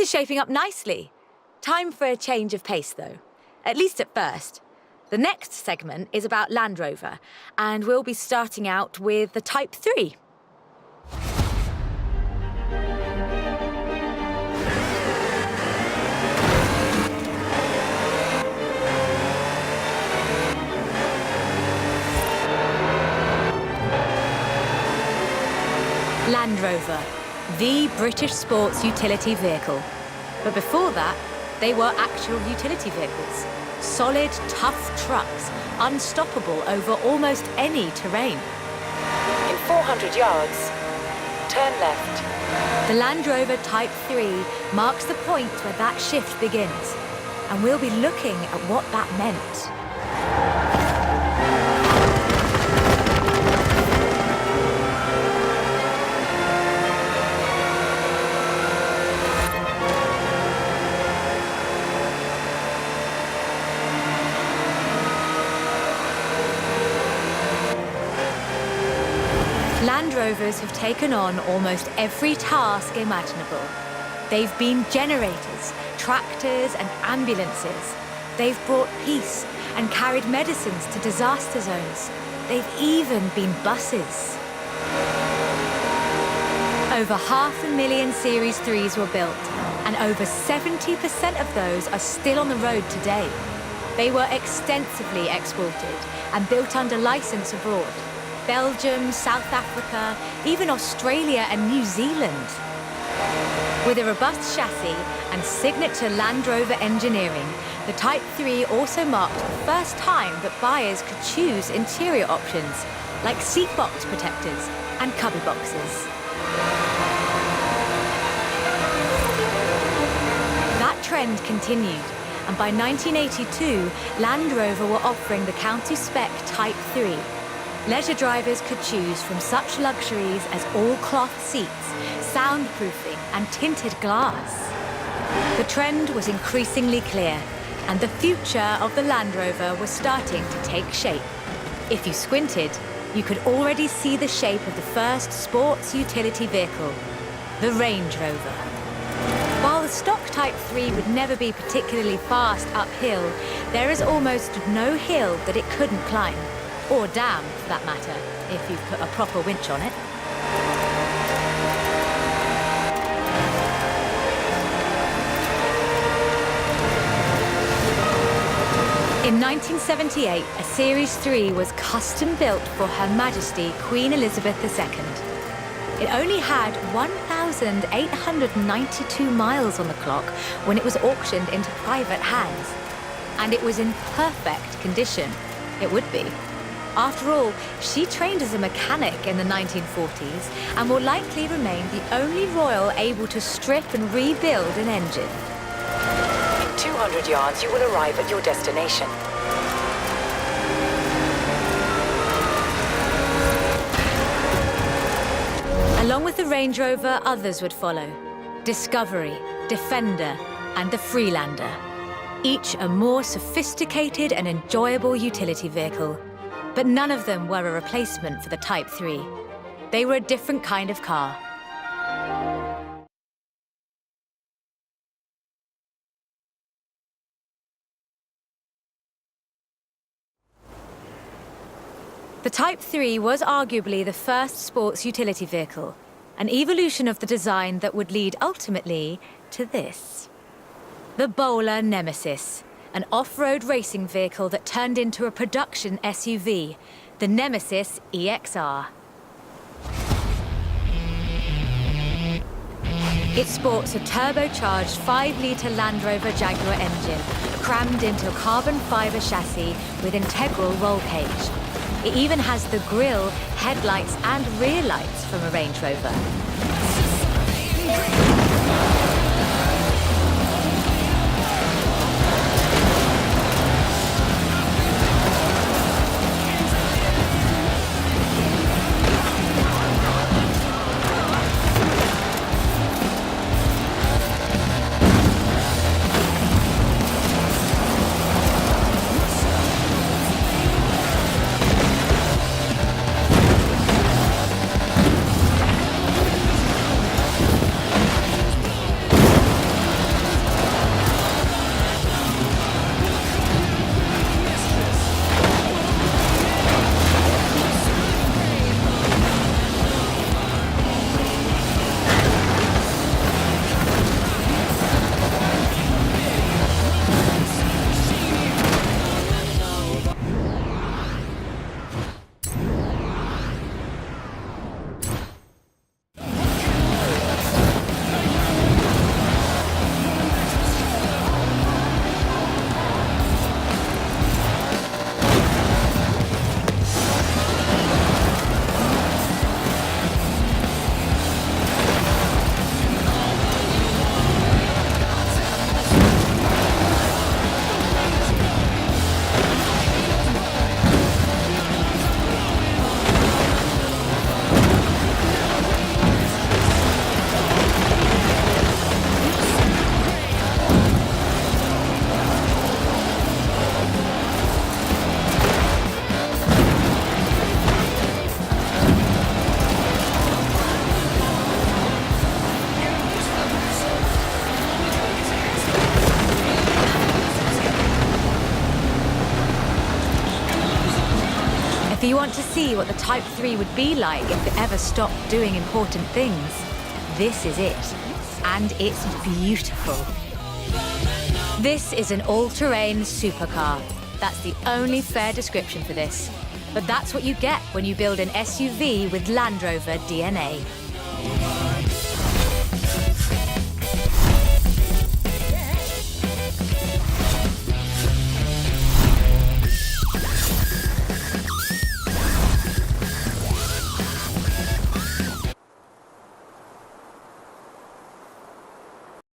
This is shaping up nicely. Time for a change of pace, though. At least at first. The next segment is about Land Rover, and we'll be starting out with the Type 3. Land Rover, the British sports utility vehicle. But before that, they were actual utility vehicles. Solid, tough trucks, unstoppable over almost any terrain. In 400 yards, turn left. The Land Rover Type 3 marks the point where that shift begins, and we'll be looking at what that meant. Land Rovers have taken on almost every task imaginable. They've been generators, tractors and ambulances. They've brought peace and carried medicines to disaster zones. They've even been buses. Over 500,000 Series 3s were built, and over 70% of those are still on the road today. They were extensively exported and built under license abroad. Belgium, South Africa, even Australia and New Zealand. With a robust chassis and signature Land Rover engineering, the Type 3 also marked the first time that buyers could choose interior options, like seat box protectors and cubby boxes. That trend continued, and by 1982, Land Rover were offering the county spec Type 3. Leisure drivers could choose from such luxuries as all-cloth seats, soundproofing and tinted glass. The trend was increasingly clear, and the future of the Land Rover was starting to take shape. If you squinted, you could already see the shape of the first sports utility vehicle, the Range Rover. While the stock Type 3 would never be particularly fast uphill, there is almost no hill that it couldn't climb. Or down, for that matter, if you've put a proper winch on it. In 1978, a Series 3 was custom built for Her Majesty Queen Elizabeth II. It only had 1,892 miles on the clock when it was auctioned into private hands. And it was in perfect condition. It would be. After all, she trained as a mechanic in the 1940s and will likely remain the only royal able to strip and rebuild an engine. In 200 yards, you will arrive at your destination. Along with the Range Rover, others would follow. Discovery, Defender, and the Freelander. Each a more sophisticated and enjoyable utility vehicle. But none of them were a replacement for the Type 3. They were a different kind of car. The Type 3 was arguably the first sports utility vehicle, an evolution of the design that would lead ultimately to this. The Bowler Nemesis. An off-road racing vehicle that turned into a production SUV, the Nemesis EXR. It sports a turbocharged 5-litre Land Rover Jaguar engine, crammed into a carbon fibre chassis with integral roll cage. It even has the grille, headlights and rear lights from a Range Rover. you want to see what the Type 3 would be like if it ever stopped doing important things? This is it. And it's beautiful. This is an all-terrain supercar. That's the only fair description for this. But that's what you get when you build an SUV with Land Rover DNA.